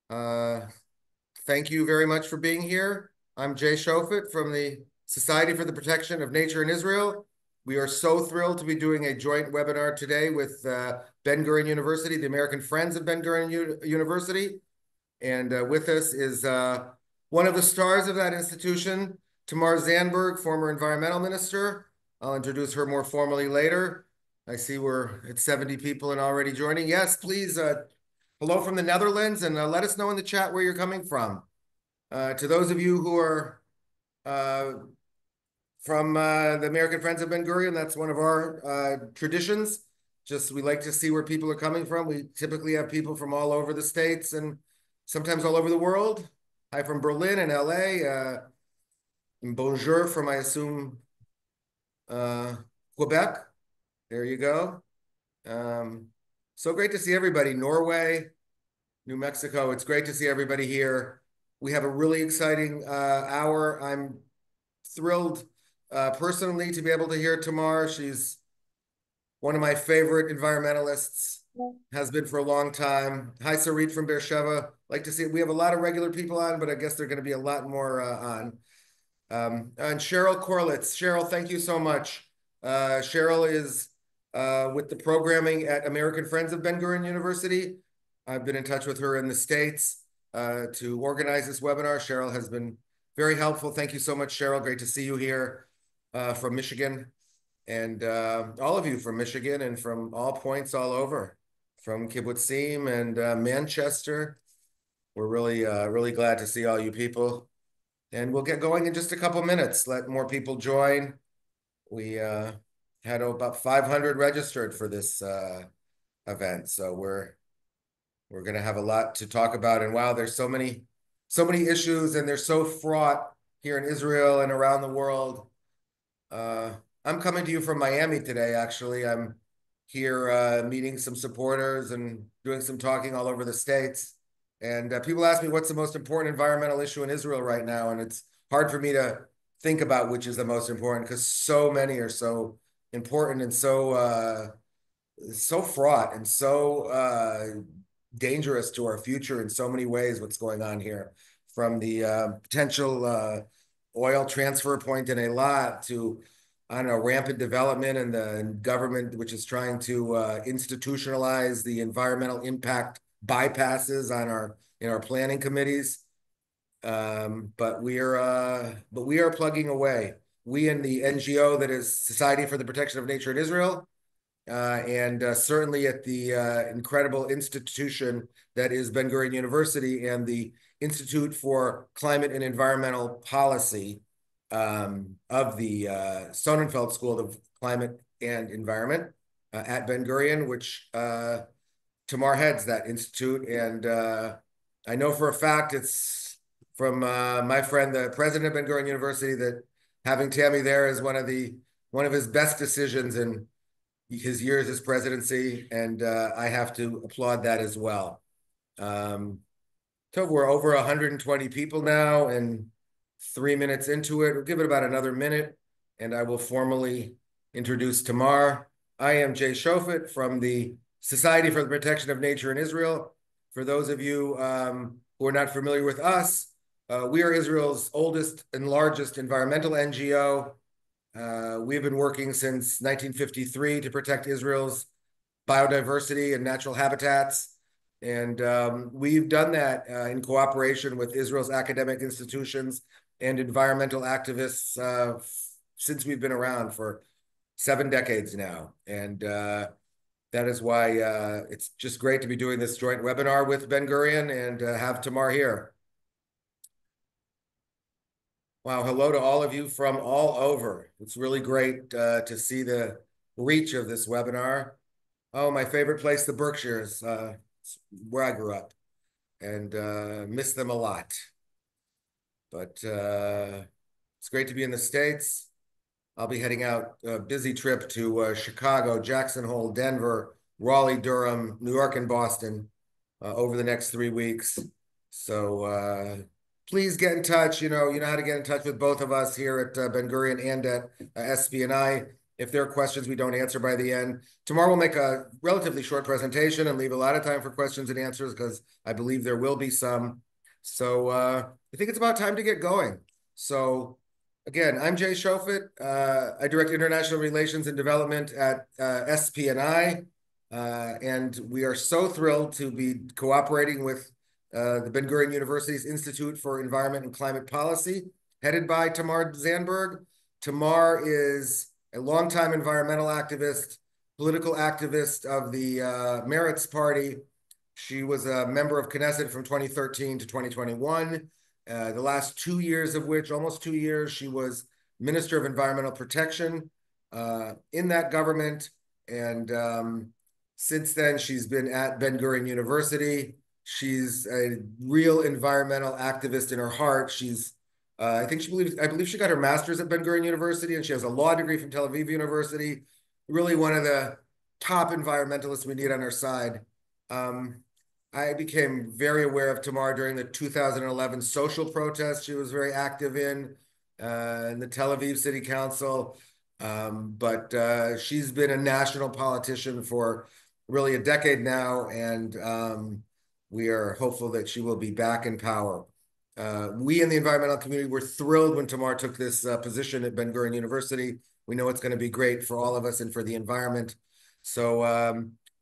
Uh, Thank you very much for being here. I'm Jay Shofet from the Society for the Protection of Nature in Israel. We are so thrilled to be doing a joint webinar today with Ben-Gurion University, the American Friends of Ben-Gurion University. And with us is one of the stars of that institution, Tamar Zandberg, former environmental minister. I'll introduce her more formally later. I see we're at 70 people and already joining. Yes, please, hello from the Netherlands, and let us know in the chat where you're coming from. To those of you who are uh, from the American Friends of Ben-Gurion, that's one of our traditions. Just we like to see where people are coming from. We typically have people from all over the states and sometimes all over the world. Hi from Berlin and LA. And bonjour from, I assume, uh, Quebec. There you go. Um, so great to see everybody. Norway, New Mexico. It's great to see everybody here. We have a really exciting hour. I'm thrilled personally to be able to hear Tamar. She's one of my favorite environmentalists, has been for a long time. Hi, Sarit from Beersheba. Like to see, we have a lot of regular people on, but I guess there are going to be a lot more on. And Cheryl Corlitz. Cheryl, thank you so much. Cheryl is with the programming at American Friends of Ben-Gurion University. I've been in touch with her in the States to organize this webinar. Cheryl has been very helpful. Thank you so much, Cheryl. Great to see you here from Michigan. And all of you from Michigan and from all points all over, from Kibbutzim and Manchester. We're really glad to see all you people. And we'll get going in just a couple minutes. Let more people join. We had about 500 registered for this event, so we're going to have a lot to talk about. And wow, there's so many issues, and they're so fraught here in Israel and around the world. I'm coming to you from Miami today, actually. I'm here meeting some supporters and doing some talking all over the States. And people ask me what's the most important environmental issue in Israel right now. And it's hard for me to think about which is the most important because so many are so important and so fraught and so dangerous to our future in so many ways, what's going on here. From the potential oil transfer point in Eilat to, I don't know, rampant development and the government, which is trying to institutionalize the environmental impact bypasses on in our planning committees. But we are plugging away. We in the NGO that is Society for the Protection of Nature in Israel, and certainly at the incredible institution that is Ben-Gurion University and the Institute for Climate and Environmental Policy of the Sonnenfeld School of Climate and Environment at Ben-Gurion, which Tamar heads that institute. And I know for a fact it's from my friend, the president of Ben-Gurion University, that having Tammy there is one of his best decisions in his years as presidency, and I have to applaud that as well. So we're over 120 people now, and 3 minutes into it. We'll give it about another minute, and I will formally introduce Tamar. I am Jay Shofet from the Society for the Protection of Nature in Israel. For those of you who are not familiar with us, we are Israel's oldest and largest environmental NGO. We've been working since 1953 to protect Israel's biodiversity and natural habitats. And we've done that in cooperation with Israel's academic institutions and environmental activists since we've been around for 7 decades now. And that is why it's just great to be doing this joint webinar with Ben-Gurion and have Tamar here. Wow, hello to all of you from all over. It's really great to see the reach of this webinar. Oh, my favorite place, the Berkshires, where I grew up, and miss them a lot. But it's great to be in the States. I'll be heading out a busy trip to Chicago, Jackson Hole, Denver, Raleigh, Durham, New York, and Boston over the next 3 weeks. So please get in touch. You know how to get in touch with both of us here at Ben-Gurion and at SPNI. if there are questions we don't answer by the end. Tamar will make a relatively short presentation and leave a lot of time for questions and answers because I believe there will be some. So I think it's about time to get going. So again, I'm Jay Shofet. I direct international relations and development at SPNI. And we are so thrilled to be cooperating with the Ben-Gurion University's Institute for Environment and Climate Policy, headed by Tamar Zandberg. Tamar is a longtime environmental activist, political activist of the Meretz Party. She was a member of Knesset from 2013 to 2021. The last 2 years of which, almost 2 years, she was Minister of Environmental Protection in that government. And since then, she's been at Ben-Gurion University. She's a real environmental activist in her heart. I believe she got her master's at Ben-Gurion University, and she has a law degree from Tel Aviv University. Really one of the top environmentalists we need on our side. I became very aware of Tamar during the 2011 social protests she was very active in the Tel Aviv City Council. But she's been a national politician for really a decade now, and we are hopeful that she will be back in power. We in the environmental community were thrilled when Tamar took this position at Ben-Gurion University. We know it's going to be great for all of us and for the environment. So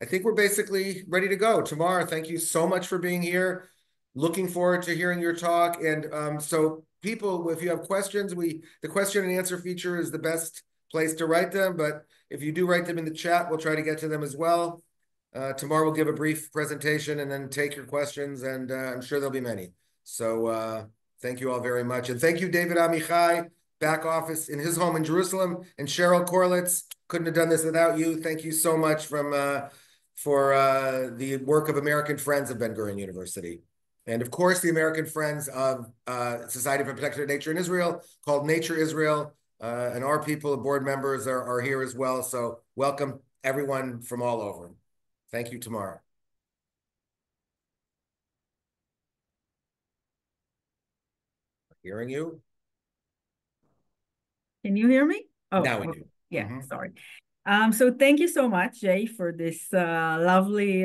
I think we're basically ready to go. Tamar, thank you so much for being here. Looking forward to hearing your talk. And so people, if you have questions, the question and answer feature is the best place to write them. But if you do write them in the chat, we'll try to get to them as well. Tamar will give a brief presentation and then take your questions, and I'm sure there'll be many. So thank you all very much. And thank you, David Amichai, back office in his home in Jerusalem, and Cheryl Corlitz. Couldn't have done this without you. Thank you so much for the work of American Friends of Ben-Gurion University. And of course, the American Friends of Society for the Protection of Nature in Israel, called Nature Israel. And our people, board members, are here as well. So welcome everyone from all over. Thank you, Tamar. Hearing you. Can you hear me? Oh, now we do. Yeah, sorry. So thank you so much, Jay, for this lovely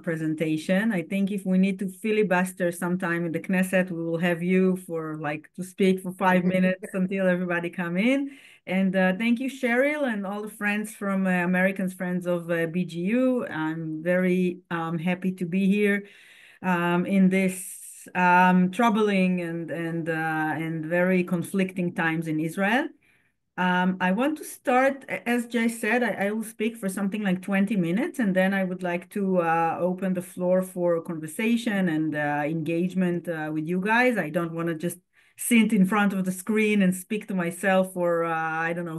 presentation. I think if we need to filibuster sometime in the Knesset, we will have you to speak for 5 minutes until everybody come in. And thank you, Cheryl, and all the friends from American Friends of BGU. I'm very happy to be here in this troubling and very conflicting times in Israel. I want to start, as Jay said, I will speak for something like 20 minutes, and then I would like to open the floor for conversation and engagement with you guys. I don't want to just sit in front of the screen and speak to myself for,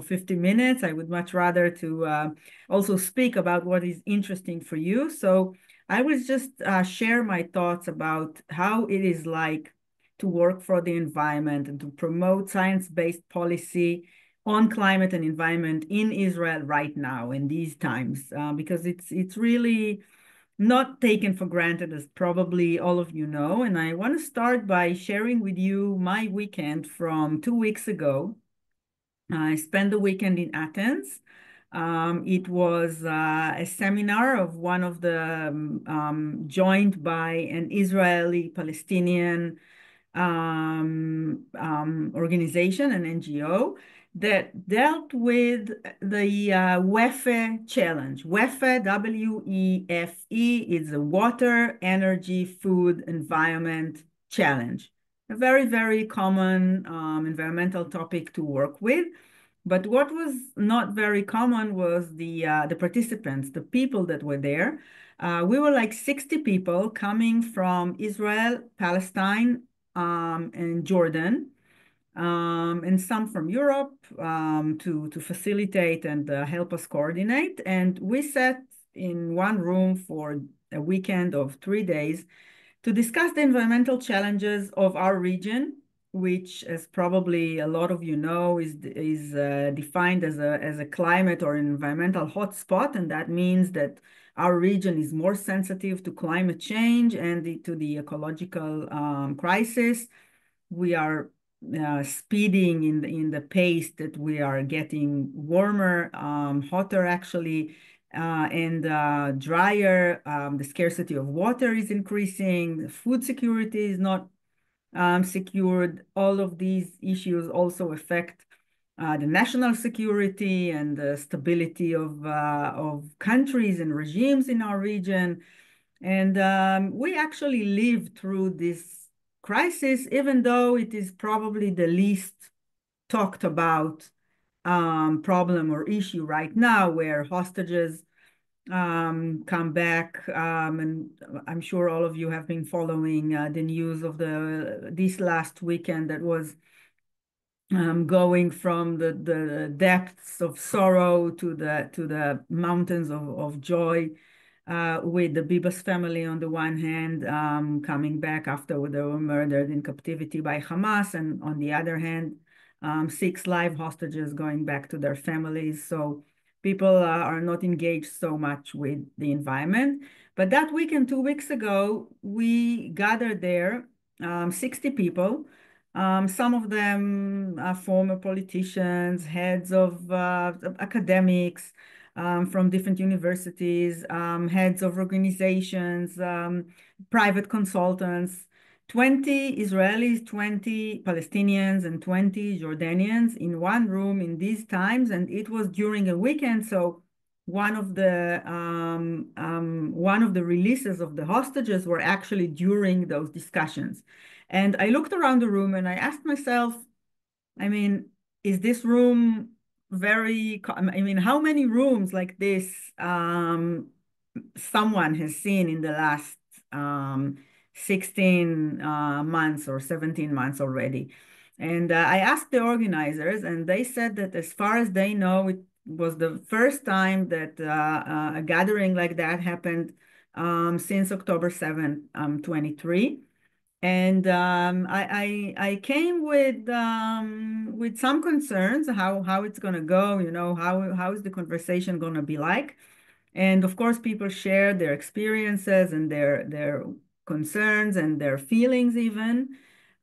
50 minutes. I would much rather to also speak about what is interesting for you. So I will just share my thoughts about how it is like to work for the environment and to promote science-based policy on climate and environment in Israel right now in these times, because it's really not taken for granted, as probably all of you know. And I want to start by sharing with you my weekend from 2 weeks ago. I spent the weekend in Athens. It was a seminar of one of the joined by an Israeli-Palestinian organization, an NGO, that dealt with the WEFE challenge. WEFE, W-E-F-E, is a Water, Energy, Food, Environment Challenge. A very, very common environmental topic to work with. But what was not very common was the participants, the people that were there. We were like 60 people coming from Israel, Palestine, and Jordan, and some from Europe to facilitate and help us coordinate. And we sat in one room for a weekend of 3 days to discuss the environmental challenges of our region, which, as probably a lot of you know, is defined as a climate or an environmental hotspot, and that means that our region is more sensitive to climate change and to the ecological crisis. We are speeding in the pace that we are getting warmer, hotter actually, and drier. The scarcity of water is increasing. Food security is not secured. All of these issues also affect the national security and the stability of countries and regimes in our region. And we actually lived through this crisis, even though it is probably the least talked about problem or issue right now, where hostages come back. And I'm sure all of you have been following the news of this last weekend that was going from the depths of sorrow to the mountains of joy, with the Bibas family on the one hand, coming back after they were murdered in captivity by Hamas, and on the other hand, 6 live hostages going back to their families. So people are not engaged so much with the environment. But that weekend, 2 weeks ago, we gathered there, 60 people. Some of them are former politicians, heads of academics from different universities, heads of organizations, private consultants, 20 Israelis, 20 Palestinians, and 20 Jordanians in one room in these times. And it was during a weekend. So one of the releases of the hostages were actually during those discussions. And I looked around the room and I asked myself, I mean, is this room I mean, how many rooms like this someone has seen in the last 16 months or 17 months already? And I asked the organizers, and they said that as far as they know, it was the first time that a gathering like that happened since October 7th, 23. And I came with some concerns how it's going to go, how is the conversation going to be like? And of course, people share their experiences and their concerns and their feelings even.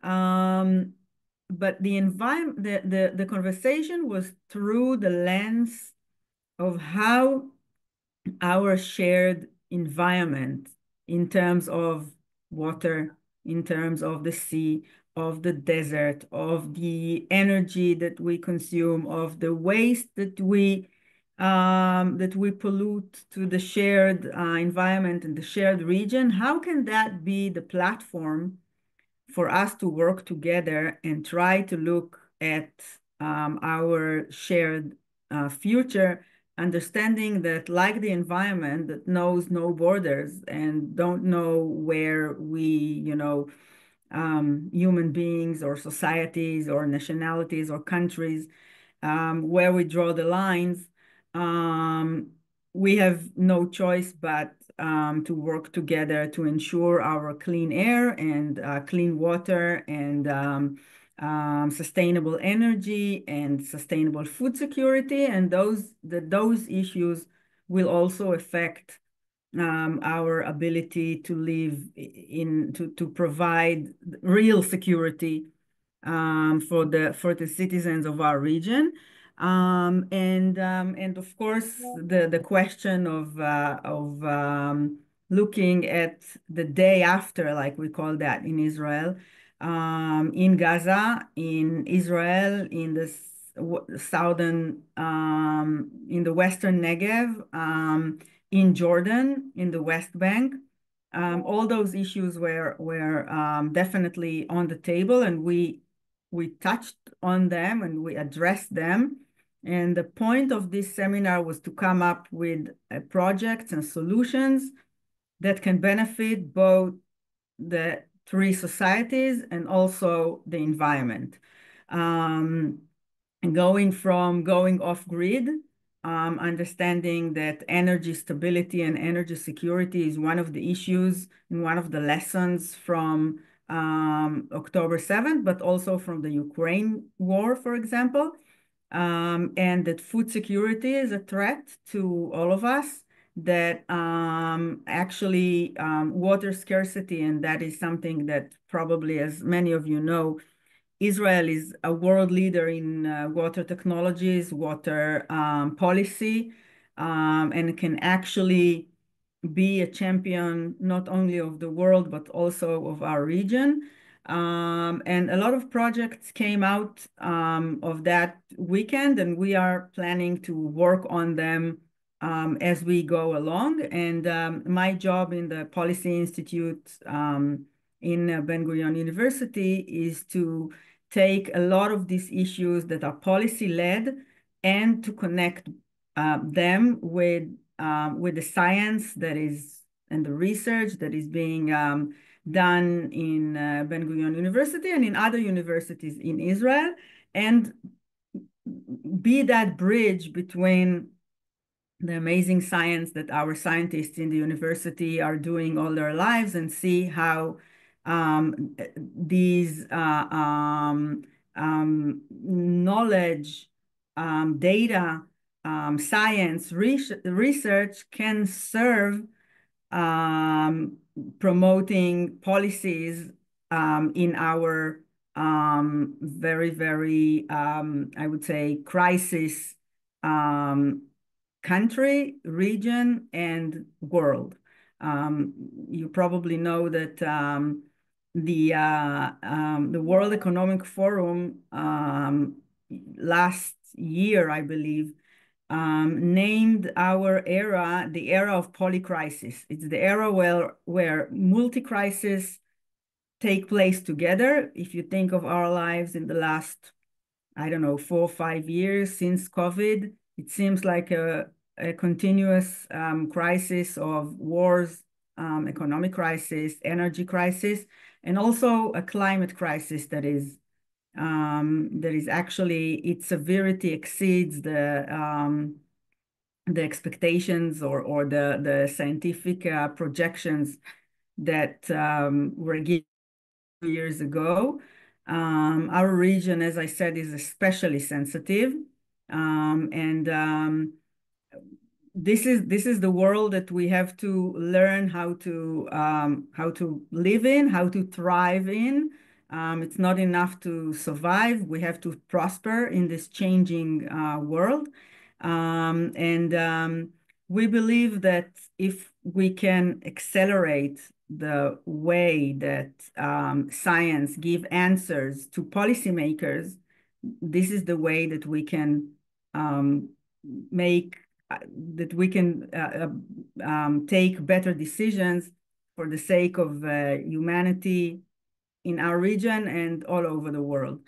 Um, but the environment, the conversation was through the lens of how our shared environment in terms of water, in terms of the sea, of the desert, of the energy that we consume, of the waste that we pollute to the shared environment and the shared region. How can that be the platform for us to work together and try to look at our shared future, understanding that, like the environment that knows no borders and don't know where human beings or societies or nationalities or countries, where we draw the lines, um, we have no choice but to work together to ensure our clean air and clean water and sustainable energy and sustainable food security. And those issues will also affect our ability to live to provide real security for the citizens of our region. And of course, the question of looking at the day after, like we call that in Israel, in Gaza, in Israel, in the southern, in the Western Negev, in Jordan, in the West Bank. All those issues were definitely on the table, and we touched on them and we addressed them. And the point of this seminar was to come up with projects and solutions that can benefit both the 3 societies and also the environment. And going off grid, understanding that energy stability and energy security is one of the issues and one of the lessons from October 7th, but also from the Ukraine war, for example, and that food security is a threat to all of us, that actually water scarcity, and that is something that probably, as many of you know, Israel is a world leader in water technologies, water policy, and can actually be a champion not only of the world, but also of our region. And a lot of projects came out of that weekend, and we are planning to work on them as we go along. And my job in the Policy Institute in Ben-Gurion University is to take a lot of these issues that are policy-led and to connect them with the science that is and the research that is being done in Ben-Gurion University and in other universities in Israel, and be that bridge between the amazing science that our scientists in the university are doing all their lives and see how these knowledge, data, science, research can serve um, promoting policies in our very, very, I would say, crisis country, region, and world. You probably know that the World Economic Forum last year, I believe, named our era the era of polycrisis. It's the era where multi-crisis take place together. If you think of our lives in the last, I don't know, 4 or 5 years since COVID, it seems like a continuous crisis of wars, economic crisis, energy crisis, and also a climate crisis that is actually, its severity exceeds the expectations or the scientific projections that were given years ago. Our region, as I said, is especially sensitive, and this is the world that we have to learn how to live in, how to thrive in. It's not enough to survive. We have to prosper in this changing world. And we believe that if we can accelerate the way that science give answers to policymakers, this is the way that we can make that we can take better decisions for the sake of humanity in our region and all over the world.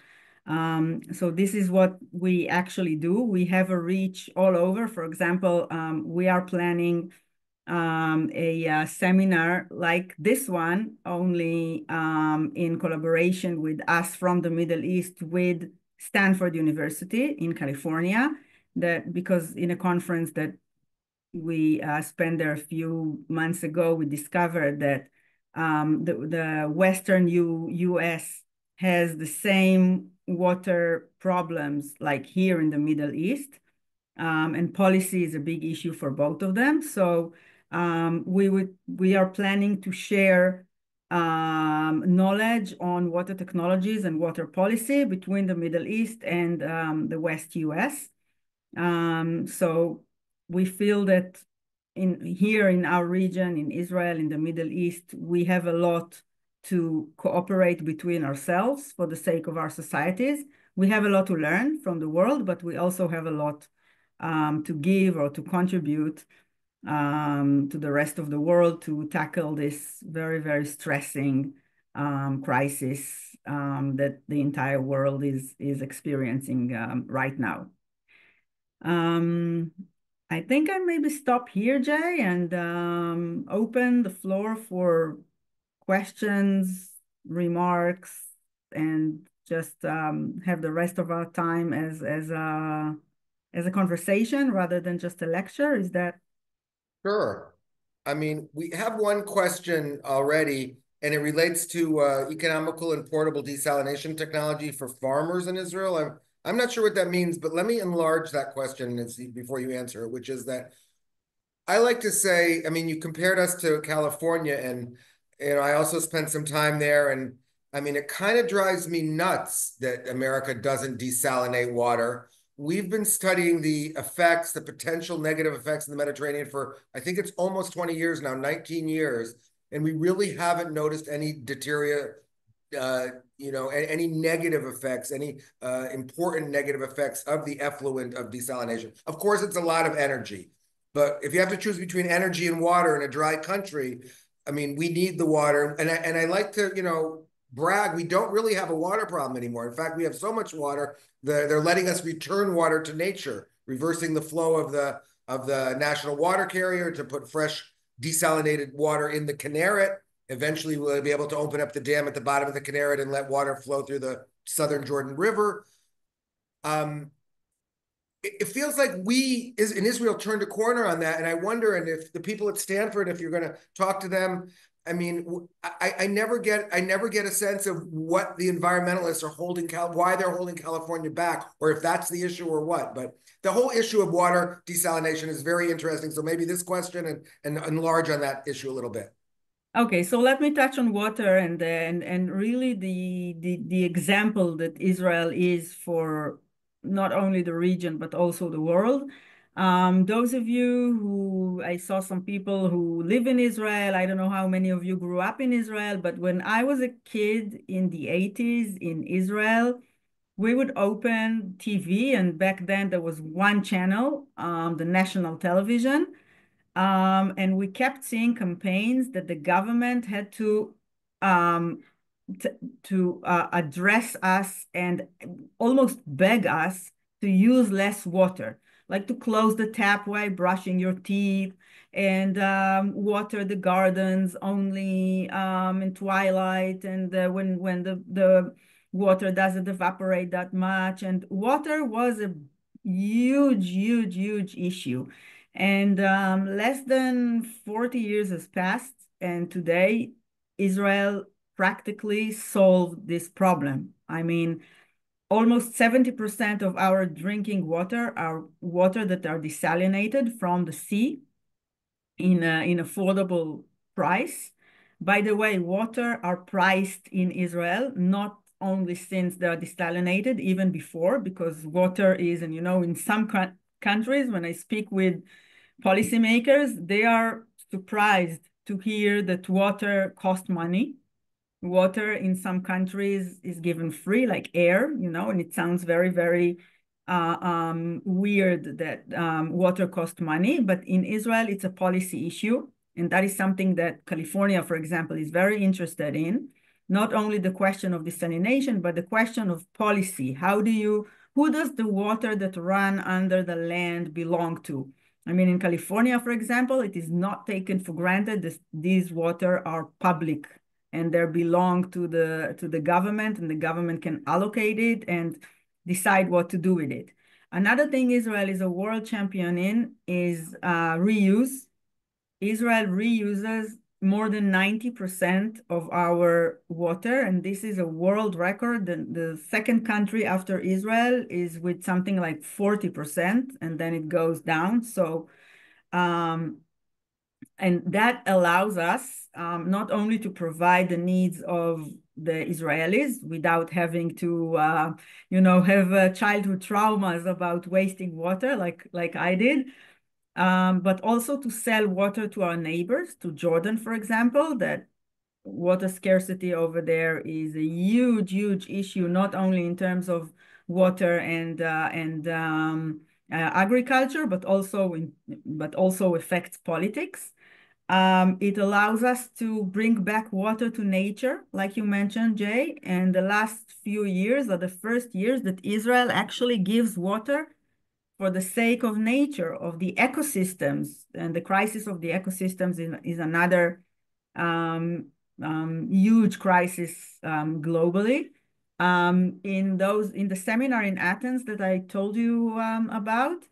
So this is what we actually do. We have a reach all over. For example, we are planning a seminar like this one, only in collaboration with us from the Middle East with Stanford University in California, that because in a conference that we spent there a few months ago, we discovered that the Western US has the same water problems like here in the Middle East. And policy is a big issue for both of them. So we are planning to share knowledge on water technologies and water policy between the Middle East and the West US. So we feel that here in our region, in Israel, in the Middle East, we have a lot to cooperate between ourselves for the sake of our societies. We have a lot to learn from the world, but we also have a lot to give or to contribute to the rest of the world to tackle this very, very stressing crisis that the entire world is experiencing right now. I think I maybe stop here, Jay, and open the floor for questions, remarks, and just have the rest of our time as a conversation rather than just a lecture. Is that? Sure. I mean, we have one question already, and it relates to economical and portable desalination technology for farmers in Israel. I'm not sure what that means, but let me enlarge that question and see before you answer it, which is that I like to say, I mean, you compared us to California, and I also spent some time there, and I mean, it kind of drives me nuts that America doesn't desalinate water. We've been studying the effects, the potential negative effects in the Mediterranean for, I think it's almost 20 years now, 19 years, and we really haven't noticed any any negative effects, any important negative effects of the effluent of desalination. Of course, it's a lot of energy, but if you have to choose between energy and water in a dry country, I mean, we need the water. And I like to, brag, we don't really have a water problem anymore. In fact, we have so much water, they're letting us return water to nature, reversing the flow of the national water carrier to put fresh desalinated water in the Kinneret. Eventually, we'll be able to open up the dam at the bottom of the Kinneret and let water flow through the southern Jordan River. It feels like we in Israel turned a corner on that. And I wonder, and if the people at Stanford, if you're going to talk to them, I mean, I never get a sense of what the environmentalists are holding, why they're holding California back, or if that's the issue or what. But the whole issue of water desalination is very interesting. So maybe this question and enlarge on that issue a little bit. Okay, so let me touch on water and really the example that Israel is for not only the region but also the world. Those of you who I saw some people who live in Israel, I don't know how many of you grew up in Israel, but when I was a kid in the 80s in Israel, we would open TV, and back then there was one channel, the national television. And we kept seeing campaigns that the government had um, address us and almost beg us to use less water, like to close the tap while brushing your teeth and water the gardens only in twilight and when the water doesn't evaporate that much. And water was a huge issue. And less than 40 years has passed, and today Israel practically solved this problem. I mean, almost 70% of our drinking water are water that are desalinated from the sea in affordable price. By the way, water are priced in Israel, not only since they're desalinated, even before, because water is, and in some countries, when I speak with policymakers, they are surprised to hear that water costs money. Water in some countries is given free, like air, and it sounds very weird that water costs money. But in Israel, it's a policy issue. And that is something that California, for example, is very interested in. Not only the question of desalination, but the question of policy. Who does the water that run under the land belong to? I mean, in California, for example, it is not taken for granted that these water are public and they belong to the government, and the government can allocate it and decide what to do with it. Another thing Israel is a world champion in is reuse. Israel reuses more than 90% of our water, and this is a world record. The second country after Israel is with something like 40%, and then it goes down. So, and that allows us not only to provide the needs of the Israelis without having to, have childhood traumas about wasting water like I did, but also to sell water to our neighbors, to Jordan, for example, that water scarcity over there is a huge issue, not only in terms of water and agriculture, but also affects politics. It allows us to bring back water to nature, like you mentioned, Jay. And the last few years are the first years that Israel actually gives water for the sake of nature, of the ecosystems. And the crisis of the ecosystems is another huge crisis globally. In the seminar in Athens that I told you about,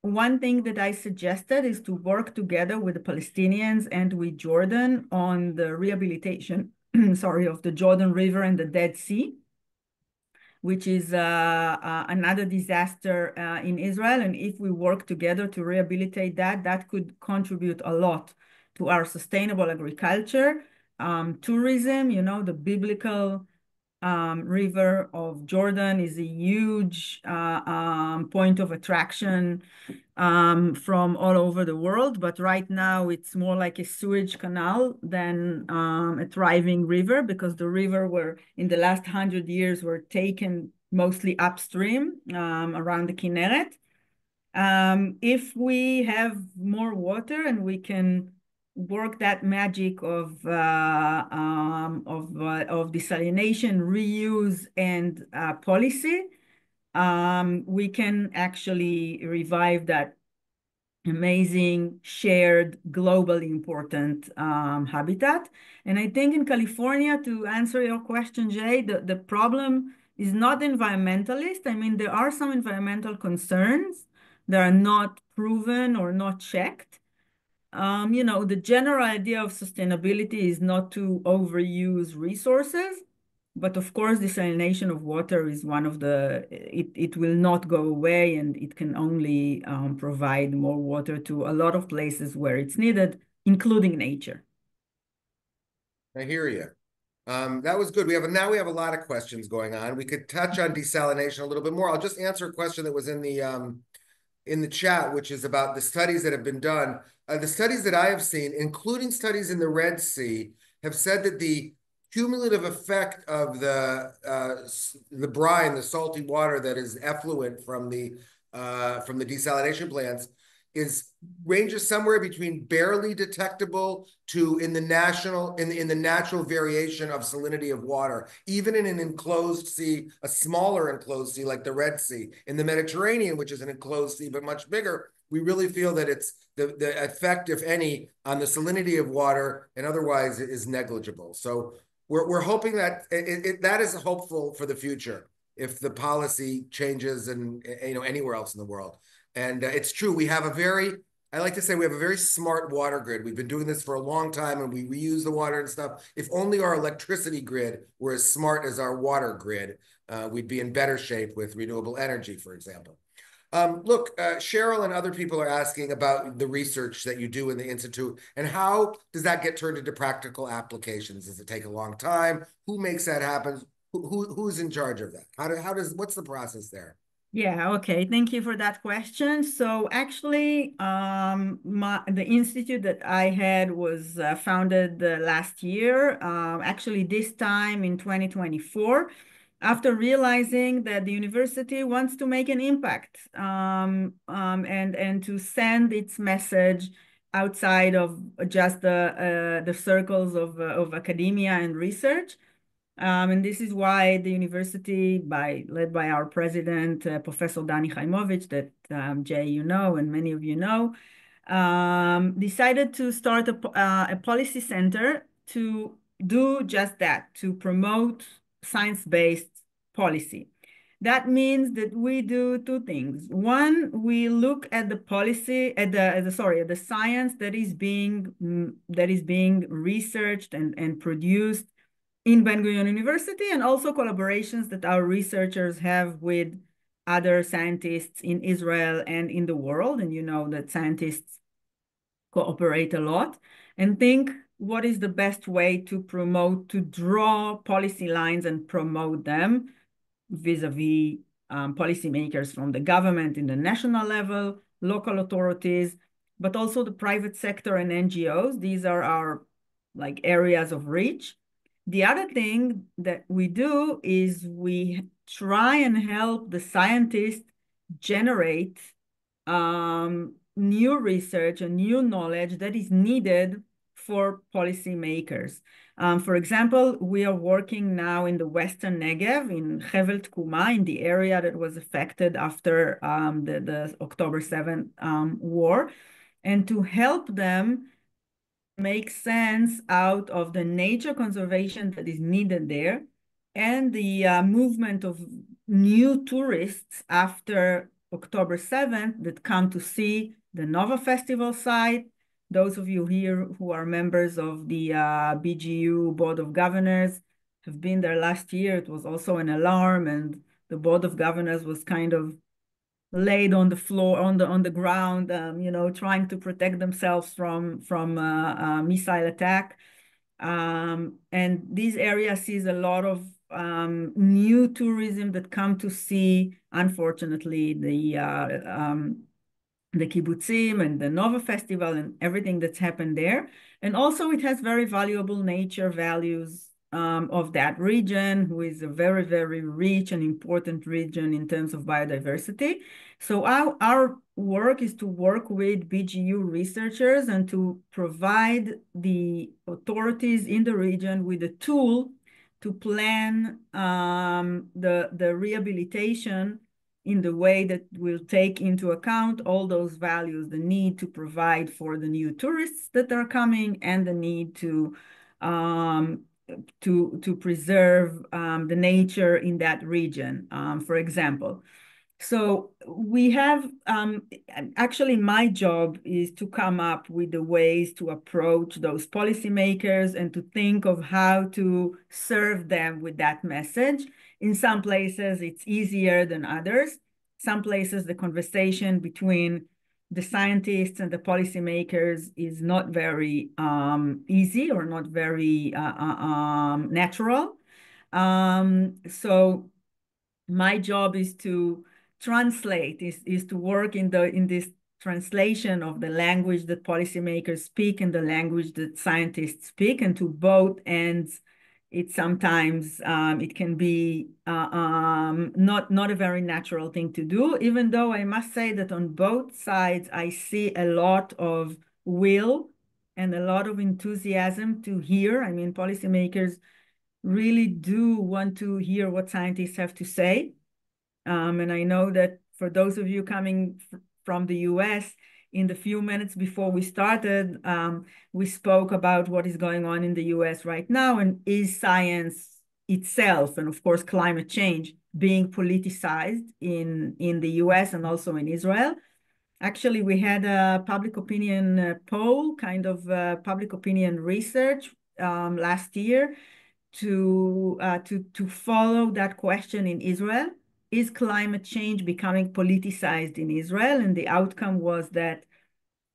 one thing that I suggested is to work together with the Palestinians and with Jordan on the rehabilitation, of the Jordan River and the Dead Sea, which is another disaster in Israel. And if we work together to rehabilitate that could contribute a lot to our sustainable agriculture, tourism. You know, the biblical river of Jordan is a huge point of attraction from all over the world. But right now it's more like a sewage canal than a thriving river, because the river were in the last 100 years were taken mostly upstream around the Kinneret. If we have more water and we can work that magic of desalination, reuse, and policy, we can actually revive that amazing, shared, globally important habitat. And I think in California, to answer your question, Jay, the problem is not environmentalist. I mean, there are some environmental concerns that are not proven or not checked. You know, the general idea of sustainability is not to overuse resources, but of course, desalination of water is one of it will not go away, and it can only provide more water to a lot of places where it's needed, including nature. I hear you. That was good. Now we have a lot of questions going on. We could touch on desalination a little bit more. I'll just answer a question that was in the chat, which is about the studies that have been done. The studies that I have seen, including studies in the Red Sea, have said that the cumulative effect of the brine, the salty water that is effluent from the desalination plants, ranges somewhere between barely detectable to in the natural variation of salinity of water, even in an enclosed sea, a smaller enclosed sea like the Red Sea. In the Mediterranean, which is an enclosed sea but much bigger, we really feel that it's the effect, if any, on the salinity of water and otherwise is negligible. So we're hoping that that is hopeful for the future if the policy changes and anywhere else in the world. And it's true. I like to say we have a very smart water grid. We've been doing this for a long time and we reuse the water and stuff. If only our electricity grid were as smart as our water grid, we'd be in better shape with renewable energy, for example. Look, Cheryl and other people are asking about the research that you do in the Institute and how does that get turned into practical applications? Does it take a long time? Who makes that happen? Who's in charge of that? What's the process there? Yeah, okay. Thank you for that question. So actually, the institute that I had was founded last year, actually this time in 2024, after realizing that the university wants to make an impact and to send its message outside of just the circles of academia and research. And this is why the university, led by our president, Professor Dani Khaimovich, that Jay, you know, and many of you know, decided to start a policy center to do just that, to promote science-based policy. That means that we do two things. One, we look at the policy, at the science that is being researched and produced in Ben-Gurion University, and also collaborations that our researchers have with other scientists in Israel and in the world. And you know that scientists cooperate a lot, and think what is the best way to draw policy lines and promote them vis-a-vis policymakers from the government in the national level, local authorities, but also the private sector and NGOs. These are our areas of reach. The other thing that we do is we try and help the scientists generate new research and new knowledge that is needed for policymakers. For example, we are working now in the Western Negev, in Hevel Tkuma, in the area that was affected after the October 7th war, and to help them make sense out of the nature conservation that is needed there and the movement of new tourists after October 7th that come to see the Nova Festival site. Those of you here who are members of the BGU Board of Governors have been there last year. It was also an alarm, and the Board of Governors was kind of laid on the floor, on the ground, trying to protect themselves from missile attack. And this area sees a lot of new tourism that come to see, unfortunately, the kibbutzim and the Nova Festival and everything that's happened there. And also it has very valuable nature values of that region, who is a very, very rich and important region in terms of biodiversity. So our work is to work with BGU researchers and to provide the authorities in the region with a tool to plan the rehabilitation in the way that will take into account all those values, the need to provide for the new tourists that are coming and the need to preserve the nature in that region, for example. So we have, actually my job is to come up with the ways to approach those policymakers and to think of how to serve them with that message. In some places, it's easier than others. Some places, the conversation between the scientists and the policymakers is not very easy or not very natural. So my job is to translate, is to work in this translation of the language that policymakers speak and the language that scientists speak, and to both ends it sometimes it can be not a very natural thing to do, even though I must say that on both sides I see a lot of will and a lot of enthusiasm to hear. I mean, policymakers really do want to hear what scientists have to say. And I know that for those of you coming from the US, in the few minutes before we started, we spoke about what is going on in the US right now, and is science itself, and of course climate change, being politicized in the US and also in Israel. Actually, we had a public opinion poll, kind of public opinion research last year to follow that question in Israel. Is climate change becoming politicized in Israel? And the outcome was that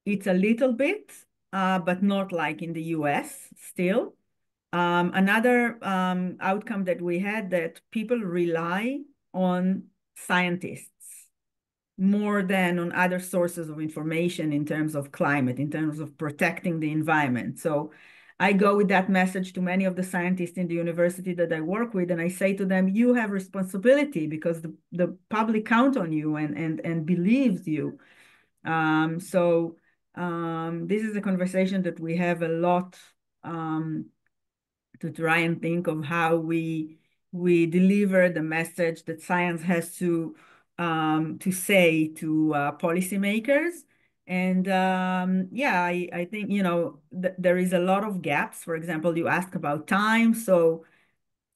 it's a little bit, but not like in the US still. Another outcome that we had, that people rely on scientists more than on other sources of information in terms of climate, in terms of protecting the environment. So I go with that message to many of the scientists in the university that I work with, and I say to them, you have responsibility because the public count on you and believes you. This is a conversation that we have a lot to try and think of how we deliver the message that science has to say to policymakers. And yeah, I think, you know, there is a lot of gaps. For example, you asked about time. So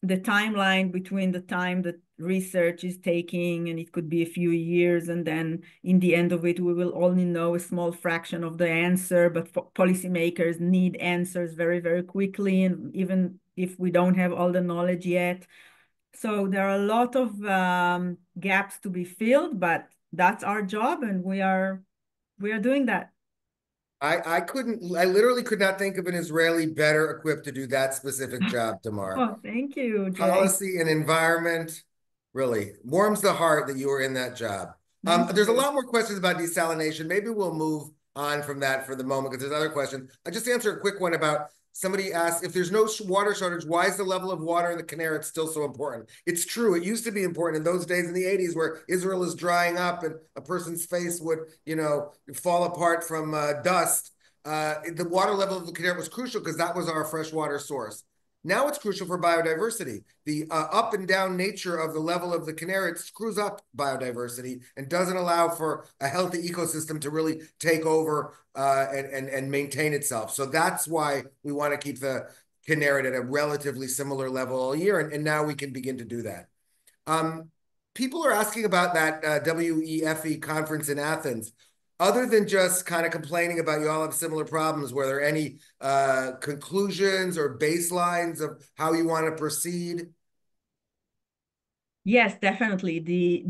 the timeline between the time that research is taking, and it could be a few years, and then in the end of it, we will only know a small fraction of the answer, but policymakers need answers very, very quickly, and even if we don't have all the knowledge yet. So there are a lot of gaps to be filled, but that's our job, and we are doing that. I literally could not think of an Israeli better equipped to do that specific job, Tamar. Oh, thank you, Jay. Policy and environment really warms the heart that you were in that job. Thank There's a you. lot more questions about desalination. Maybe we'll move on from that for the moment because there's other questions. I just answer a quick one about somebody asked, if there's no water shortage, why is the level of water in the Kinneret still so important? It's true. It used to be important in those days in the 80s where Israel is drying up and a person's face would, you know, fall apart from dust. The water level of the Kinneret was crucial because that was our freshwater source. Now it's crucial for biodiversity. The up and down nature of the level of the Kinneret screws up biodiversity and doesn't allow for a healthy ecosystem to really take over and maintain itself. So that's why we want to keep the Kinneret at a relatively similar level all year. And now we can begin to do that. People are asking about that WEFE conference in Athens. Other than just kind of complaining about you all have similar problems, were there any conclusions or baselines of how you want to proceed? Yes, definitely. The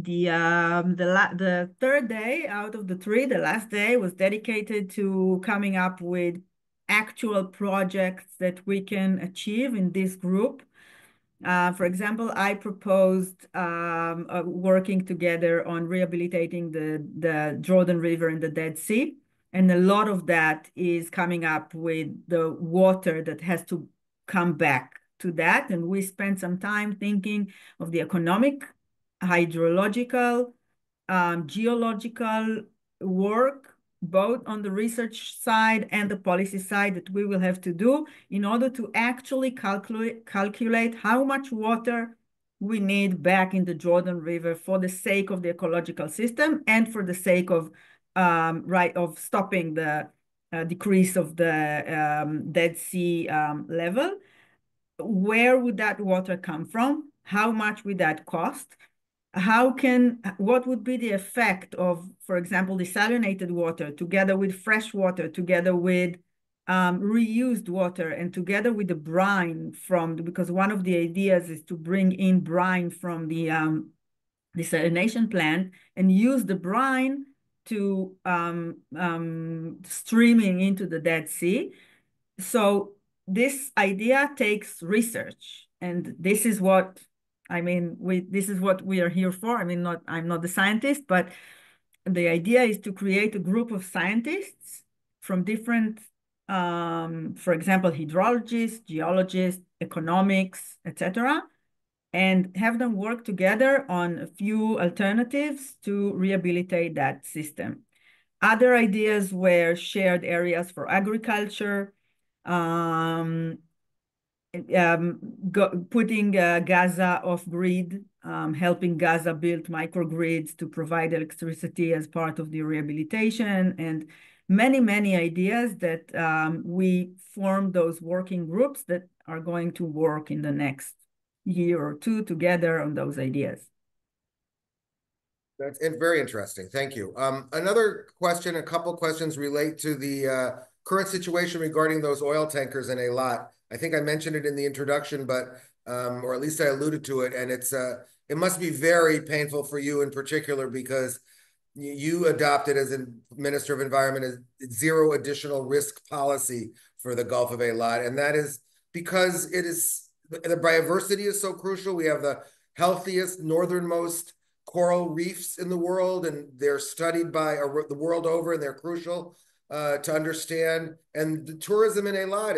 third day out of the three, the last day was dedicated to coming up with actual projects that we can achieve in this group. For example, I proposed working together on rehabilitating the Jordan River and the Dead Sea. And a lot of that is coming up with the water that has to come back to that. And we spent some time thinking of the economic, hydrological, geological work, both on the research side and the policy side, that we will have to do in order to actually calculate how much water we need back in the Jordan River for the sake of the ecological system and for the sake of of stopping the decrease of the Dead Sea level. Where would that water come from? How much would that cost? What would be the effect of, for example, desalinated water together with fresh water, together with reused water, and together with the brine because one of the ideas is to bring in brine from the desalination plant and use the brine to streaming into the Dead Sea. So this idea takes research, and this is what this is what we are here for. I'm not the scientist, but the idea is to create a group of scientists from different, for example, hydrologists, geologists, economics, etc., and have them work together on a few alternatives to rehabilitate that system. Other ideas were shared areas for agriculture, um, putting Gaza off grid, helping Gaza build microgrids to provide electricity as part of the rehabilitation, and many, many ideas that we formed those working groups that are going to work in the next year or two together on those ideas. That's very interesting. Thank you. Another question, a couple questions relate to the current situation regarding those oil tankers in Eilat. I think I mentioned it in the introduction, but or at least I alluded to it, and it must be very painful for you in particular because you adopted as a Minister of Environment a zero additional risk policy for the Gulf of Eilat, and that is because the biodiversity is so crucial. We have the healthiest northernmost coral reefs in the world, and they're studied by the world over, and they're crucial to understand. And the tourism in Eilat,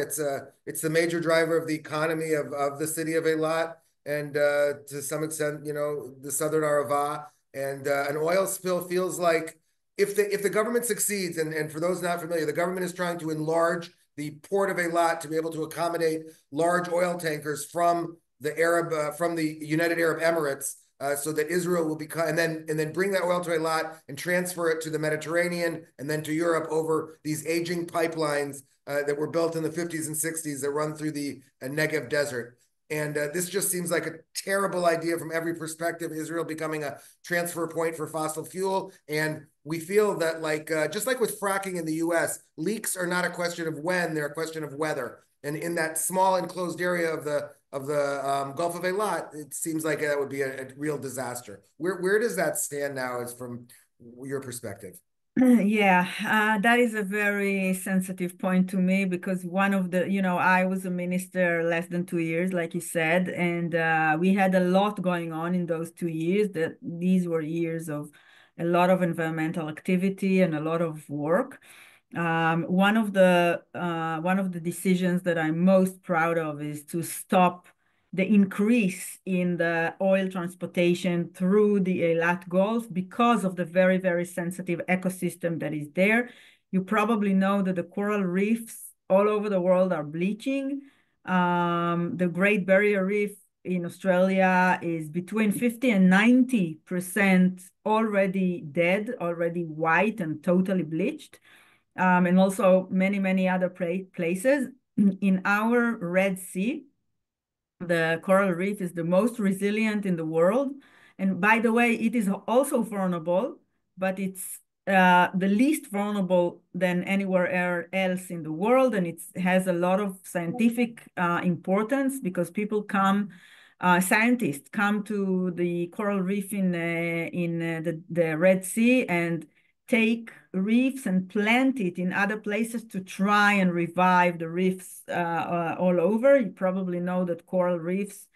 it's the major driver of the economy of the city of Eilat, and to some extent, the southern Arava. And an oil spill feels like if the government succeeds, and for those not familiar, the government is trying to enlarge the port of Eilat to be able to accommodate large oil tankers from the United Arab Emirates. So that Israel will become, and then bring that oil to Eilat and transfer it to the Mediterranean and then to Europe over these aging pipelines that were built in the 50s and 60s that run through the Negev desert. And this just seems like a terrible idea from every perspective. Israel becoming a transfer point for fossil fuel, and we feel that just like with fracking in the U.S., leaks are not a question of when; they're a question of whether. And in that small enclosed area of the Gulf of Eilat, it seems like that would be a real disaster. Where does that stand now, as from your perspective? Yeah, that is a very sensitive point to me because I was a minister less than 2 years, like you said, and we had a lot going on in those 2 years. These were years of a lot of environmental activity and a lot of work. One of the decisions that I'm most proud of is to stop the increase in the oil transportation through the Eilat Gulf because of the very, very sensitive ecosystem that is there. You probably know that the coral reefs all over the world are bleaching. The Great Barrier Reef in Australia is between 50 and 90% already dead, already white and totally bleached. And also many, many other places. In our Red Sea, the coral reef is the most resilient in the world. And by the way, it is also vulnerable, but it's the least vulnerable than anywhere else in the world. And it has a lot of scientific importance because scientists come to the coral reef in the Red Sea and take reefs and plant it in other places to try and revive the reefs all over. You probably know that coral reefs,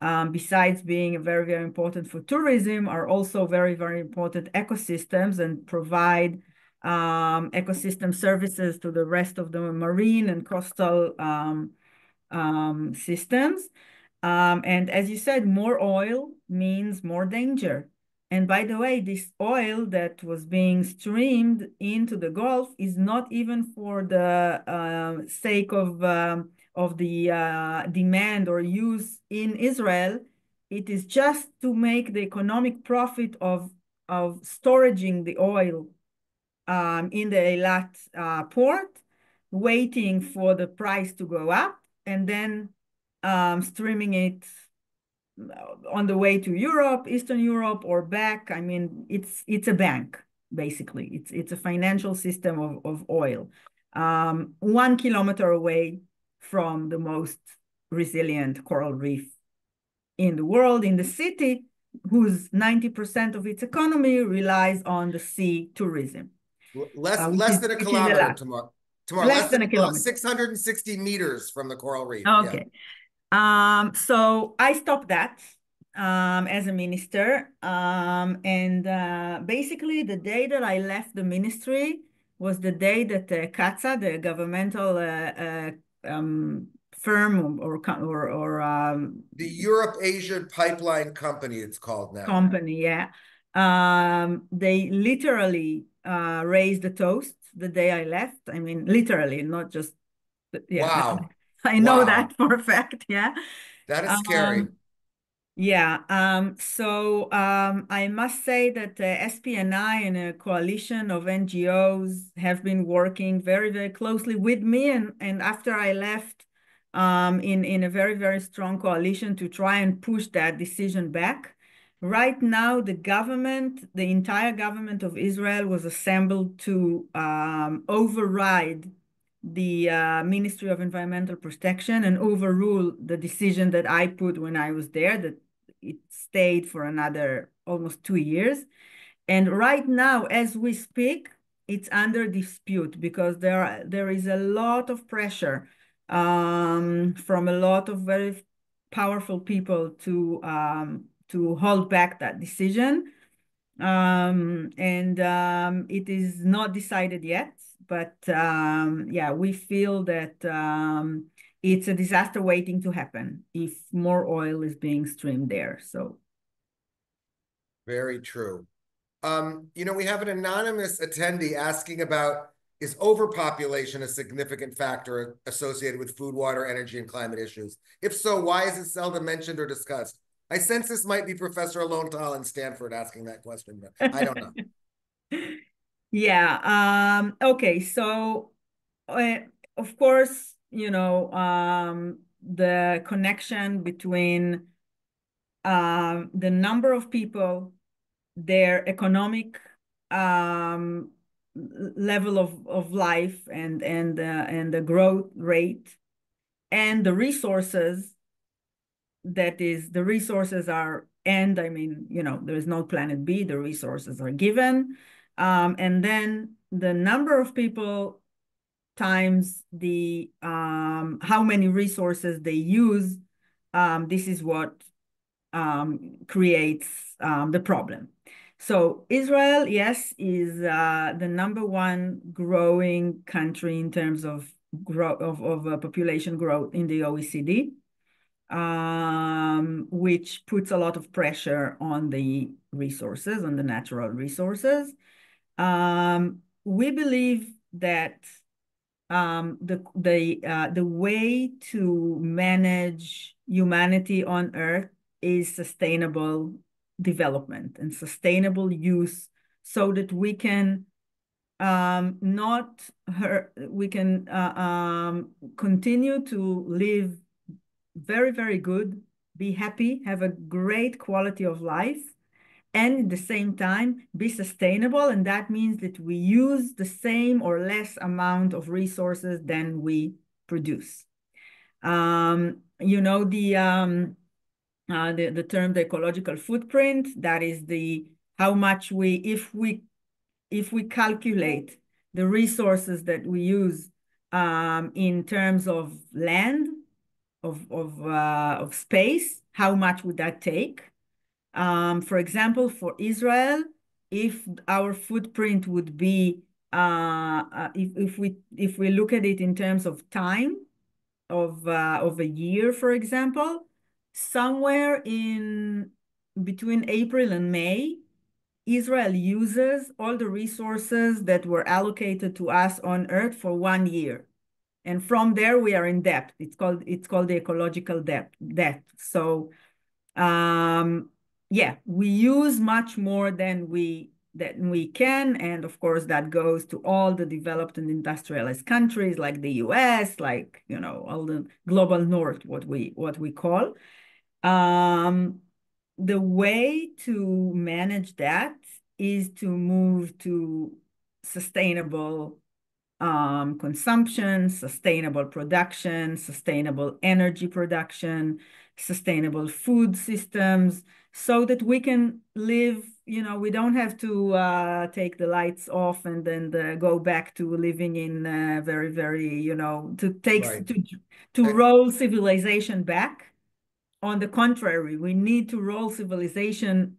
besides being very, very important for tourism, are also very, very important ecosystems and provide ecosystem services to the rest of the marine and coastal systems. And as you said, more oil means more danger. And by the way, this oil that was being streamed into the Gulf is not even for the sake of the demand or use in Israel. It is just to make the economic profit of storaging the oil in the Eilat port, waiting for the price to go up, and then streaming it on the way to Europe, Eastern Europe, or back. I mean, it's a bank, basically. It's a financial system of oil. 1 kilometer away from the most resilient coral reef in the world, in the city, whose 90% of its economy relies on the sea tourism, Less than a which is a kilometer, lot. Tamar. Less Less than than a a kilometer, kilometer. 660 meters from the coral reef. Yeah. Okay. So I stopped that as a minister. And basically, the day that I left the ministry was the day that CATSA, the governmental firm The Europe Asia Pipeline Company, it's called now. company, yeah. They literally raised the toast the day I left. I mean, literally, not just, yeah. Wow. I know Wow. that for a fact, yeah. That is scary. Um, yeah, so I must say that SPNI and a coalition of NGOs have been working very, very closely with me, and after I left, in a very, very strong coalition to try and push that decision back. Right now, the entire government of Israel was assembled to override the Ministry of Environmental Protection and overrule the decision that I put when I was there, that it stayed for another almost 2 years. And right now, as we speak, it's under dispute because there is a lot of pressure from a lot of very powerful people to hold back that decision. And it is not decided yet, but yeah, we feel that it's a disaster waiting to happen if more oil is being streamed there. So Very true. We have an anonymous attendee asking about, is overpopulation a significant factor associated with food, water, energy, and climate issues? If so, why is it seldom mentioned or discussed? I sense this might be Professor Alontal in Stanford asking that question, but I don't know. yeah, okay, so of course, the connection between the number of people, their economic level of life, and the growth rate, and the resources, the resources are, and I mean, there is no planet B, the resources are given. And then the number of people times the how many resources they use, this is what creates the problem. So Israel, yes, is the #1 growing country in terms of population growth in the OECD, which puts a lot of pressure on the resources, on the natural resources. We believe that the way to manage humanity on Earth is sustainable development and sustainable use, so that we can not hurt, we can continue to live very, very good, be happy, have a great quality of life, and at the same time be sustainable. And that means that we use the same or less amount of resources than we produce. You know, the term, the ecological footprint, that is how much if we calculate the resources that we use in terms of land, of space, how much would that take? For example, for Israel, if our footprint would be, if we look at it in terms of time of a year, for example, somewhere in between April and May, Israel uses all the resources that were allocated to us on Earth for 1 year. And from there, we are in debt. It's called the ecological debt. So yeah, we use much more than we can, and of course that goes to all the developed and industrialized countries like the US, like all the global north, what we call. The way to manage that is to move to sustainable consumption, sustainable production, sustainable energy production, sustainable food systems, so that we can live, we don't have to take the lights off and then go back to living in very, very, Right. to And roll civilization back. On the contrary, we need to roll civilization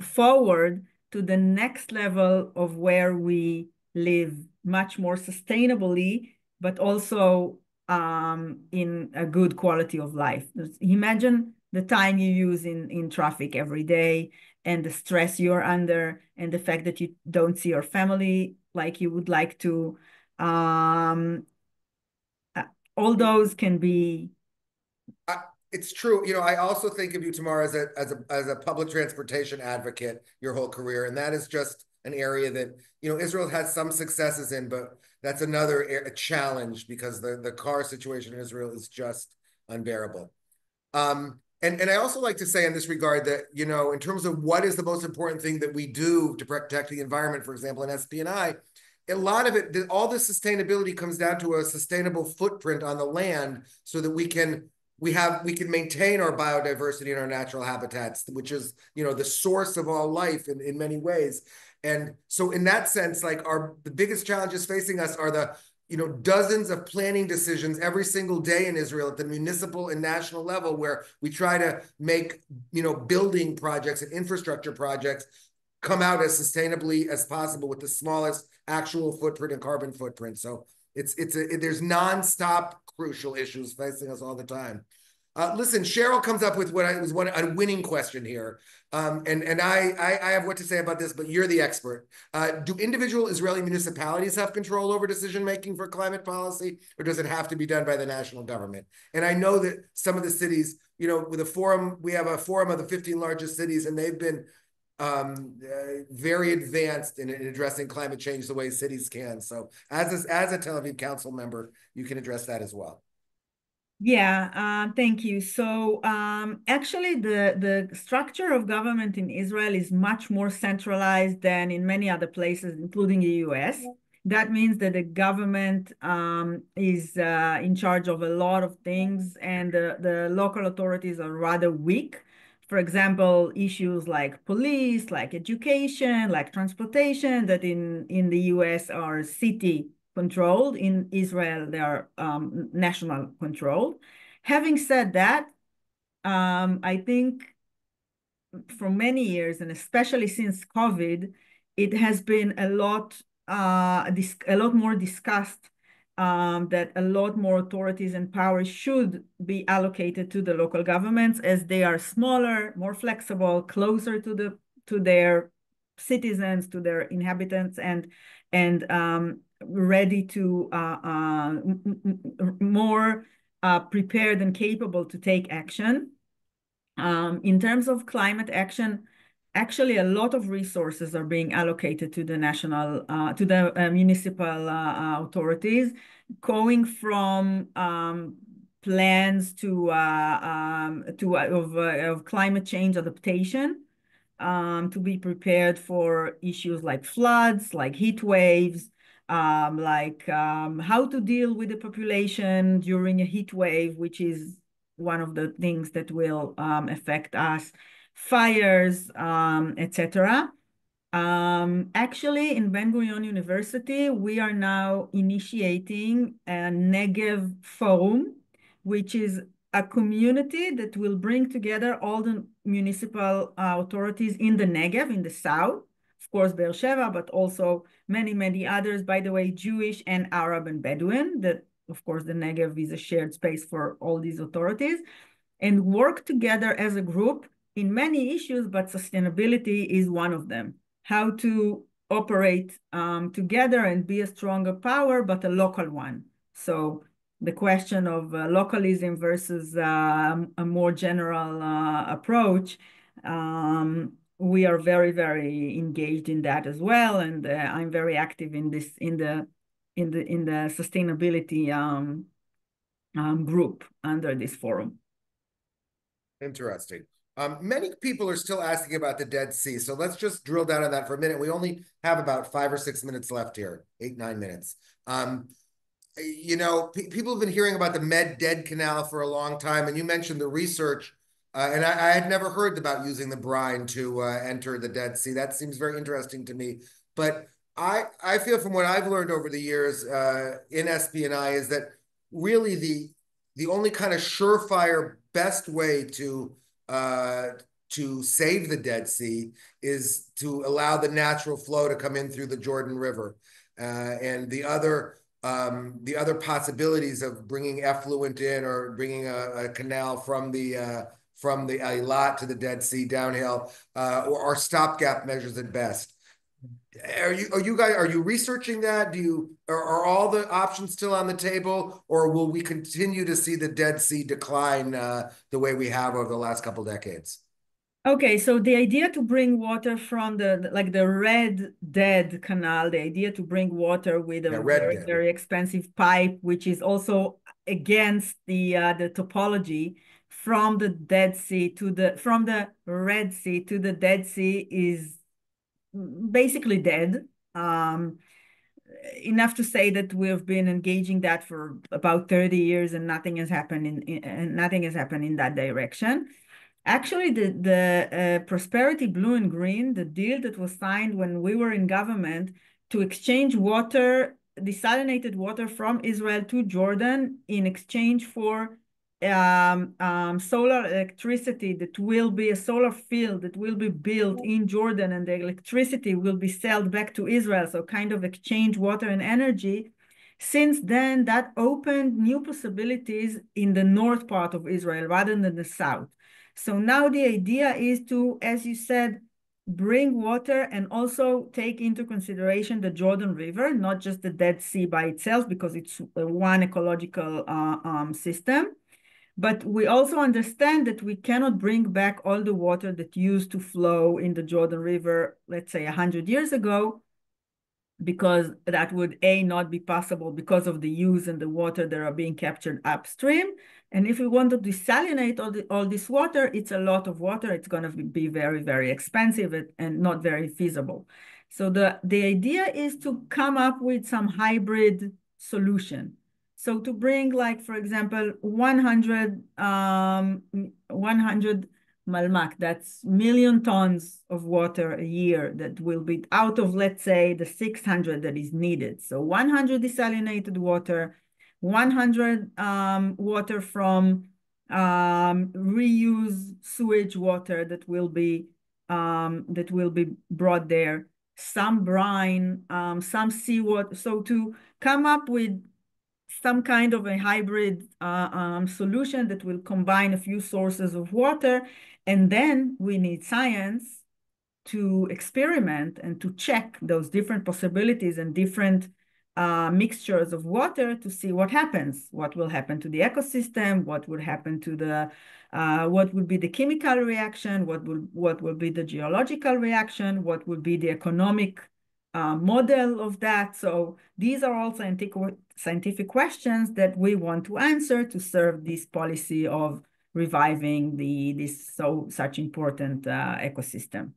forward to the next level of where we live much more sustainably, but also in a good quality of life. Imagine the time you use in traffic every day, and the stress you're under, and the fact that you don't see your family like you would like to. Um, all those can be. I, it's true. I also think of you, Tamar, as a public transportation advocate your whole career, and that is just an area that Israel has some successes in, but that's another challenge because the car situation in Israel is just unbearable. And I also like to say in this regard that in terms of what is the most important thing that we do to protect the environment, for example, in SPNI, a lot of it, all this sustainability comes down to a sustainable footprint on the land, so that we can maintain our biodiversity and our natural habitats, which is the source of all life in many ways. And so in that sense, like the biggest challenges facing us are the dozens of planning decisions every single day in Israel at the municipal and national level, where we try to make building projects and infrastructure projects come out as sustainably as possible with the smallest actual footprint and carbon footprint. So there's nonstop crucial issues facing us all the time. Listen, Cheryl comes up with a winning question here, and I have what to say about this, but you're the expert. Do individual Israeli municipalities have control over decision making for climate policy, or does it have to be done by the national government? And I know that some of the cities, with a forum, we have a forum of the 15 largest cities, and they've been very advanced in addressing climate change the way cities can. So as a Tel Aviv council member, you can address that as well. Yeah, thank you. So actually, the structure of government in Israel is much more centralized than in many other places, including the US. That means that the government is in charge of a lot of things, and the local authorities are rather weak. For example, issues like police, like education, like transportation, that in the US are city controlled. In Israel, they are national controlled. Having said that, I think for many years, and especially since COVID, it has been a lot more discussed, that a lot more authorities and powers should be allocated to the local governments, as they are smaller, more flexible, closer to their citizens, to their inhabitants, and ready to more prepared and capable to take action. In terms of climate action, actually a lot of resources are being allocated to the municipal authorities, going from plans of climate change adaptation, to be prepared for issues like floods, like heat waves, how to deal with the population during a heat wave, which is one of the things that will affect us, fires, etc. Actually, in Ben-Gurion University, we are now initiating a Negev Forum, which is a community that will bring together all the municipal authorities in the Negev, in the south, of course, Beersheba, but also many, many others, by the way, Jewish and Arab and Bedouin, that, of course, the Negev is a shared space for all these authorities, and work together as a group in many issues, but sustainability is one of them. How to operate together and be a stronger power, but a local one. So the question of localism versus a more general approach, we are very, very engaged in that as well, and I'm very active in this in the sustainability group under this forum. Interesting. Many people are still asking about the Dead Sea, so let's just drill down on that for a minute. We only have about 5 or 6 minutes left here, 8, 9 minutes. People have been hearing about the Med-Dead Canal for a long time, and you mentioned the research, and I had never heard about using the brine to enter the Dead Sea. That seems very interesting to me. But I feel from what I've learned over the years in SPNI is that really the only kind of surefire best way to save the Dead Sea is to allow the natural flow to come in through the Jordan River, and the other possibilities of bringing effluent in or bringing a canal from the Eilat to the Dead Sea downhill are stopgap measures at best. Are you researching that? Are all the options still on the table, or will we continue to see the Dead Sea decline the way we have over the last couple decades? Okay, so the idea to bring water from the Red Dead Canal, the idea to bring water with a very, very expensive pipe, which is also against the topology from the Dead Sea from the Red Sea to the Dead Sea is basically dead. Enough to say that we have been engaging that for about 30 years and nothing has happened in that direction. Actually, the Prosperity Blue and Green, the deal that was signed when we were in government to exchange water, desalinated water from Israel to Jordan in exchange for solar electricity that will be a solar field that will be built in Jordan, and the electricity will be sold back to Israel. So kind of exchange water and energy. Since then, that opened new possibilities in the north part of Israel rather than the south. So now the idea is to, as you said, bring water and also take into consideration the Jordan River, not just the Dead Sea by itself, because it's one ecological system. But we also understand that we cannot bring back all the water that used to flow in the Jordan River, let's say 100 years ago, because that would not be possible because of the use and the water that are being captured upstream. And if we want to desalinate all this water, it's a lot of water. It's going to be very, very expensive and not very feasible. So the idea is to come up with some hybrid solution. So to bring, like, for example, 100 Malmak, that's million tons of water a year that will be out of, let's say, the 600 that is needed. So 100 desalinated water, 100 water from reuse sewage water that will be brought there, some brine, some seawater. So to come up with some kind of a hybrid solution that will combine a few sources of water. And then we need science to experiment and to check those different possibilities and different mixtures of water to see what happens, what will happen to the ecosystem, what would happen to what would be the chemical reaction, what will be the geological reaction, what would be the economic model of that. So these are all scientific questions that we want to answer to serve this policy of reviving this such important ecosystem.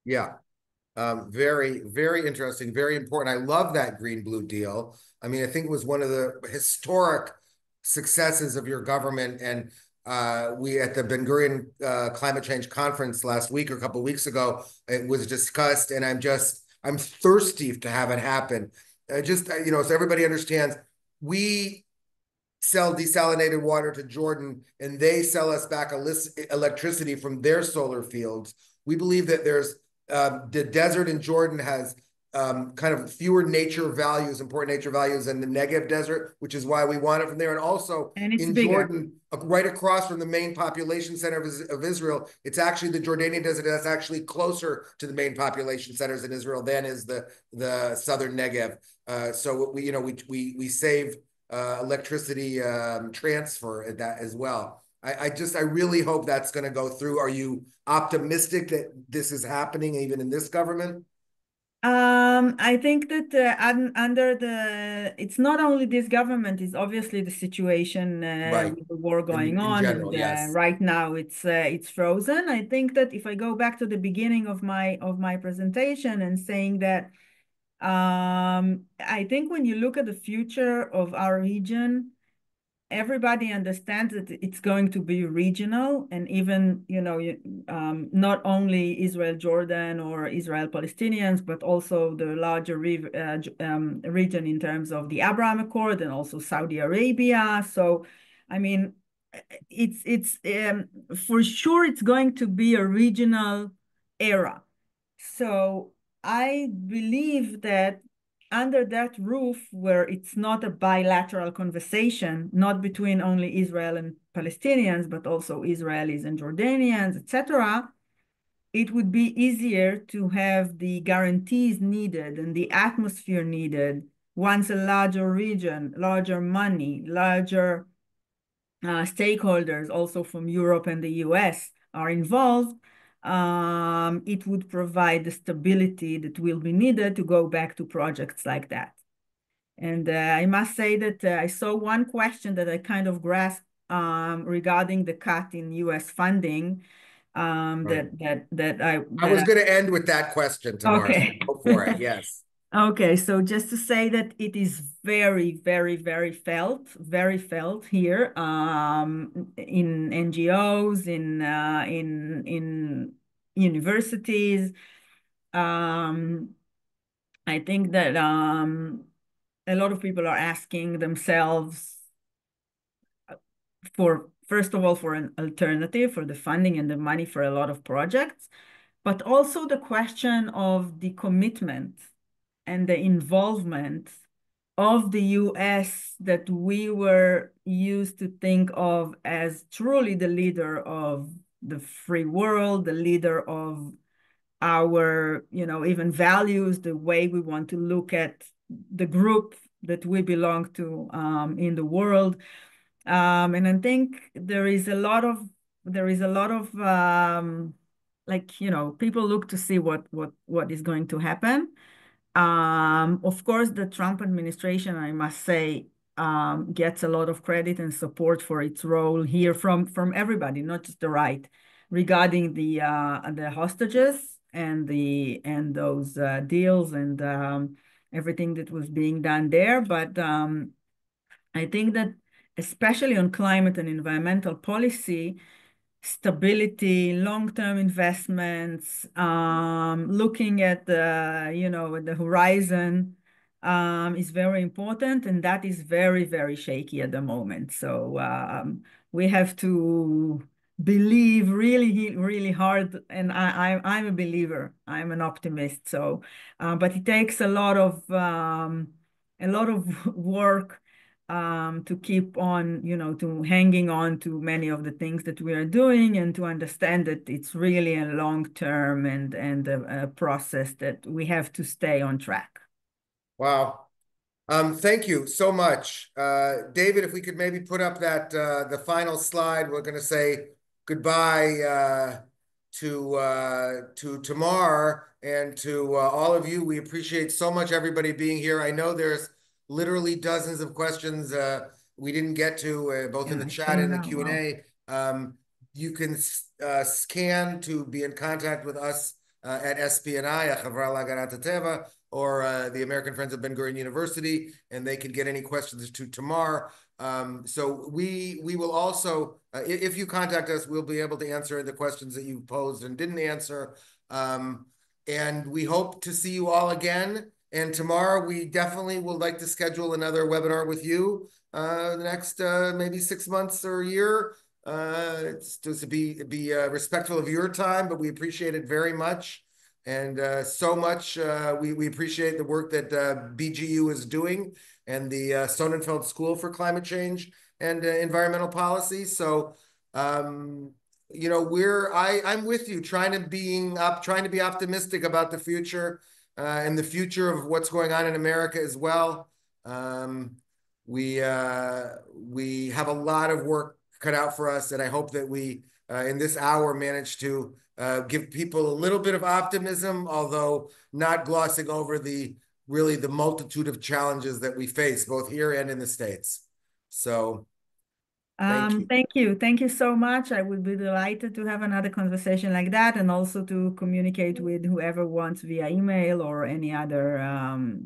Yeah. Very, very interesting, very important. I love that green blue deal. I mean, I think it was one of the historic successes of your government. And We at the Ben-Gurion climate change conference last week or a couple of weeks ago, it was discussed, and I'm thirsty to have it happen. So everybody understands, we sell desalinated water to Jordan, and they sell us back electricity from their solar fields. We believe that the desert in Jordan has kind of fewer important nature values than the Negev desert, which is why we want it from there. And also And it's in bigger. Jordan, right across from the main population center of Israel, it's actually the Jordanian desert that's actually closer to the main population centers in Israel than is the southern Negev. So we save electricity transfer at that as well. I really hope that's going to go through. Are you optimistic that this is happening even in this government? I think that it's not only this government, it's obviously the situation Right. with the war going In on, general, and yes. right now it's frozen. I think that if I go back to the beginning of my presentation and saying that I think when you look at the future of our region, everybody understands that it's going to be regional, and even not only Israel Jordan or Israel Palestinians, but also the larger region in terms of the Abraham Accord and also Saudi Arabia. So I mean, it's for sure it's going to be a regional era. So I believe that under that roof, where it's not a bilateral conversation, not between only Israel and Palestinians, but also Israelis and Jordanians, etc., it would be easier to have the guarantees needed and the atmosphere needed once a larger region, larger money, larger stakeholders, also from Europe and the US, are involved. It would provide the stability that will be needed to go back to projects like that. And I must say that I saw one question that I kind of grasped regarding the cut in U.S. funding. Right. I That was going to end with that question, Tamar. So okay. go for it. Yes. Okay, so just to say that it is very, very, very felt here in NGOs, in universities. Um, I think that a lot of people are asking themselves for, first of all, for an alternative for the funding and the money for a lot of projects, but also the question of the commitment and the involvement of the US that we were used to think of as truly the leader of the free world, the leader of our, even values, the way we want to look at the group that we belong to in the world. And I think there is a lot of people look to see what is going to happen. Of course, the Trump administration, I must say, gets a lot of credit and support for its role here from everybody, not just the right, regarding the hostages and those deals and everything that was being done there. But I think that especially on climate and environmental policy, stability, long-term investments, looking at the horizon is very important, and that is very, very shaky at the moment. So we have to believe really, really hard, and I'm a believer. I'm an optimist. So, but it takes a lot of work to keep on, to hanging on to many of the things that we are doing, and to understand that it's really a long term and a process that we have to stay on track. Wow. Thank you so much. David, if we could maybe put up the final slide, we're going to say goodbye to Tamar and to all of you. We appreciate so much everybody being here. I know there's literally dozens of questions we didn't get to, both in Yeah, the I chat see and the now. Wow. Q&A. You can scan to be in contact with us at SPNI, Achavra Lagarat Teva. or the American Friends of Ben-Gurion University, and they can get any questions to Tamar. So we will also, if you contact us, we'll be able to answer the questions that you posed and didn't answer. And we hope to see you all again. And tomorrow, we definitely would like to schedule another webinar with you the next maybe 6 months or a year. It's just to be respectful of your time, but we appreciate it very much. And so much, we appreciate the work that BGU is doing and the Sonnenfeld School for Climate Change and Environmental Policy. So, you know, I'm with you, trying to be optimistic about the future and the future of what's going on in America as well. We have a lot of work cut out for us, and I hope that we in this hour manage to give people a little bit of optimism, although not glossing over the multitude of challenges that we face both here and in the States. So thank you. Thank you. Thank you so much. I would be delighted to have another conversation like that, and also to communicate with whoever wants via email or any other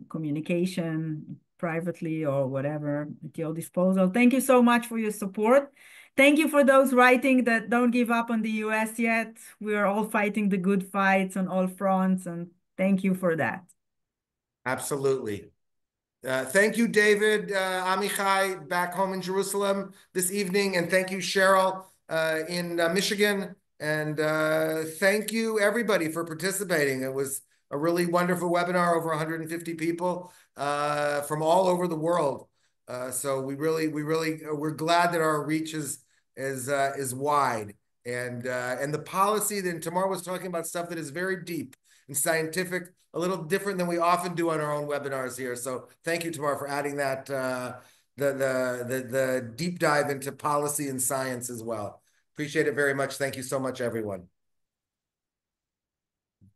communication privately or whatever at your disposal. Thank you so much for your support. Thank you for those writing that don't give up on the US yet. We are all fighting the good fights on all fronts, and thank you for that. Absolutely. Thank you, David Amichai, back home in Jerusalem this evening. And thank you, Cheryl, in Michigan. And thank you, everybody, for participating. It was a really wonderful webinar, over 150 people from all over the world. So we're glad that our reach is wide. And the policy that Tamar was talking about, stuff that is very deep and scientific, a little different than we often do on our own webinars here. So thank you, Tamar, for adding that the deep dive into policy and science as well. Appreciate it very much. Thank you so much, everyone.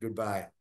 Goodbye.